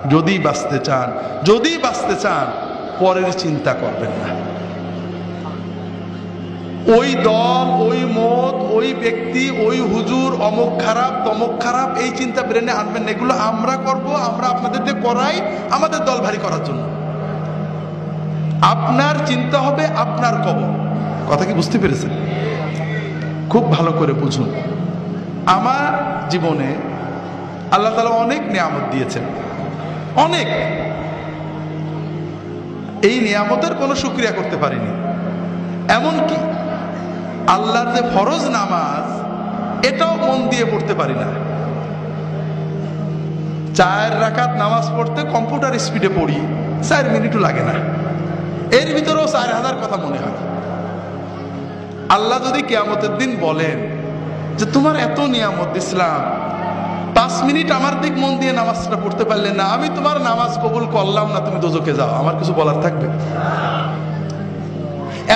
যদি বাঁচতে চান পরের চিন্তা করবেন না। ওই দল, ওই মত, ওই ব্যক্তি, ওই হুজুর অমুক খারাপ তমুক খারাপ, এই চিন্তা ব্রেনে আনবেন না। এগুলো আমরা করব, আমরা আপনাদের দিয়ে করাই আমাদের দল ভারী করার জন্য। আপনার চিন্তা হবে আপনার কবর। কথা কি বুঝতে পেরেছেন? খুব ভালো করে বুঝুন। আমার জীবনে আল্লাহ তাআলা অনেক নিয়ামত দিয়েছেন, অনেক। এই নিয়ামতের কোনো শুকরিয়া করতে পারিনি। এমনকি আল্লাহর যে ফরজ নামাজ, এটাও মন দিয়ে পড়তে পারি না। 4 রাকাত নামাজ পড়তে কম্পিউটার স্পিডে পড়ি, 4 মিনিটও লাগে না। এর ভিতরেও 4000 কথা মনে হয়। আল্লাহ যদি কিয়ামতের দিন বলেন যে তোমার এত নিয়ামত দিছিলাম, 5 মিনিট আমার দিক মন দিয়ে নামাজটা পড়তে পারলে না, আমি তোমার নামাজ কবুল করলাম না, তুমি দোজখে যাও, আমার কিছু বলার থাকবে?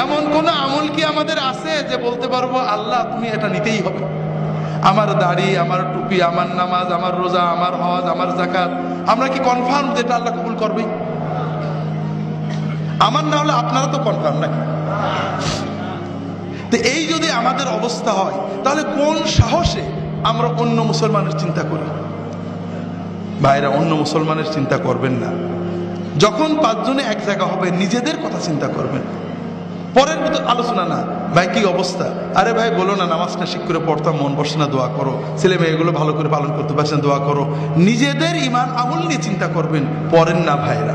এমন কোন আমল কি আমাদের আছে যে বলতে পারবো আল্লাহ তুমি এটা নিতেই হবে? আমার দাড়ি, আমার টুপি, আমার নামাজ, আমার রোজা, আমার হজ, আমার যাকাত, আমরা কি কনফার্ম যে এটা আল্লাহ কবুল করবে? আমার না হলে আপনারা তো কনফার্ম নাকি? তো এই যদি আমাদের অবস্থা হয়, তাহলে কোন সাহসে আমরা অন্য মুসলমানের চিন্তা করি? ভাইরা, অন্য মুসলমানের চিন্তা করবেন না। যখন 5 জনে এক জায়গা হবে, নিজেদের কথা চিন্তা করবেন, পরের ভিতর আলোচনা না। ভাই কি অবস্থা? আরে ভাই বলো না, নামাজটা ঠিক করে পড়তাম, মন বসে না, দোয়া করো। ছেলে মেয়েগুলো ভালো করে পালন করতে পারছে না, দোয়া করো। নিজেদের ঈমান আমল নিয়ে চিন্তা করবেন, পরের না। ভাইরা,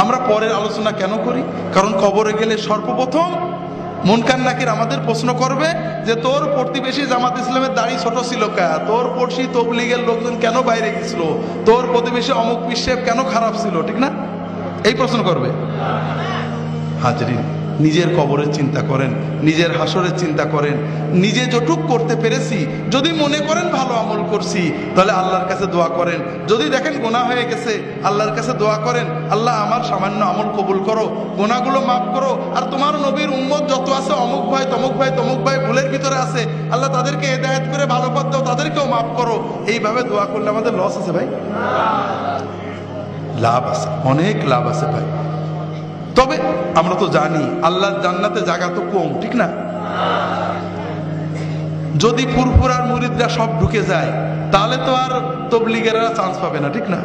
আমরা পরের আলোচনা কেন করি? কারণ কবরে গেলে সর্বপ্রথম মুনকার নাকির আমাদের প্রশ্ন করবে যে তোর প্রতিবেশী জামাত ইসলামের দাড়ি ছোট ছিল কা, তোর পড়শি তবলিগের লোকজন কেন বাইরে গেছিল, তোর প্রতিবেশী অমুক পিসেব কেন খারাপ ছিল, ঠিক না? এই প্রশ্ন করবে। হাজরিন, নিজের কবরের চিন্তা করেন, নিজের হাসরের চিন্তা করেন। নিজে যতটুক করতে পেরেছি, যদি মনে করেন ভালো আমল করছি, তাহলে আল্লাহর কাছে দোয়া করেন। যদি দেখেন গুনাহ হয়ে গেছে, আল্লাহর কাছে দোয়া করেন, আল্লাহ আমার সামান্য আমল কবুল করো, গুনাহগুলো মাফ করো। আর তোমার নবীর উম্মত যত আছে, অমুক ভাই তমুক ভাই তমুক ভাই ভুলের ভিতরে আছে, আল্লাহ তাদেরকে হেদায়েত করে ভালো পথ দাও, তাদেরকেও মাফ করো। এইভাবে দোয়া করলে আমাদের লস আছে ভাই? লাভ আছে, অনেক লাভ আছে ভাই। তবে আমরা তো জানি আল্লাহর জান্নাতে জায়গা তো কম, ঠিক না? যদি ফুরফুরার মুরিদরা সব ঢুকে যায়, তাহলে তো আর তবলিগেরা চান্স পাবে না, ঠিক না?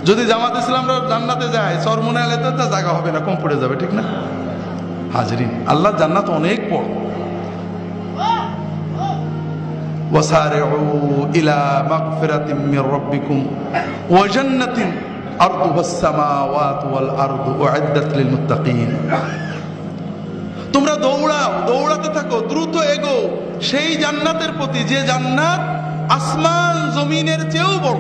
যদি জামাত ইসলামরা জান্নাতে যায়, চরমুনা এলাকাতে তো জায়গা হবে না, কম পড়ে যাবে, ঠিক না? হাজরিন, আল্লাহর জান্নাত অনেক বড়। ওয়াসারিউ ইলা মাগফিরাতিম মির রাব্বিকুম ওয়া জান্নাতিন আরদুহাস সামাওয়াতু ওয়াল আরদু উইদ্দাত লিল মুত্তাকিন। তোমরা দৌড়াও, দৌড়াতে থাকো, দ্রুত এগো সেই জান্নাতের প্রতি, যে জান্নাত আসমান জমিনের চেয়েও বড়,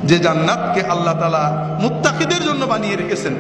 যে জান্নাতকে আল্লাহ তাআলা মুত্তাকিদের জন্য বানিয়ে রেখেছেন।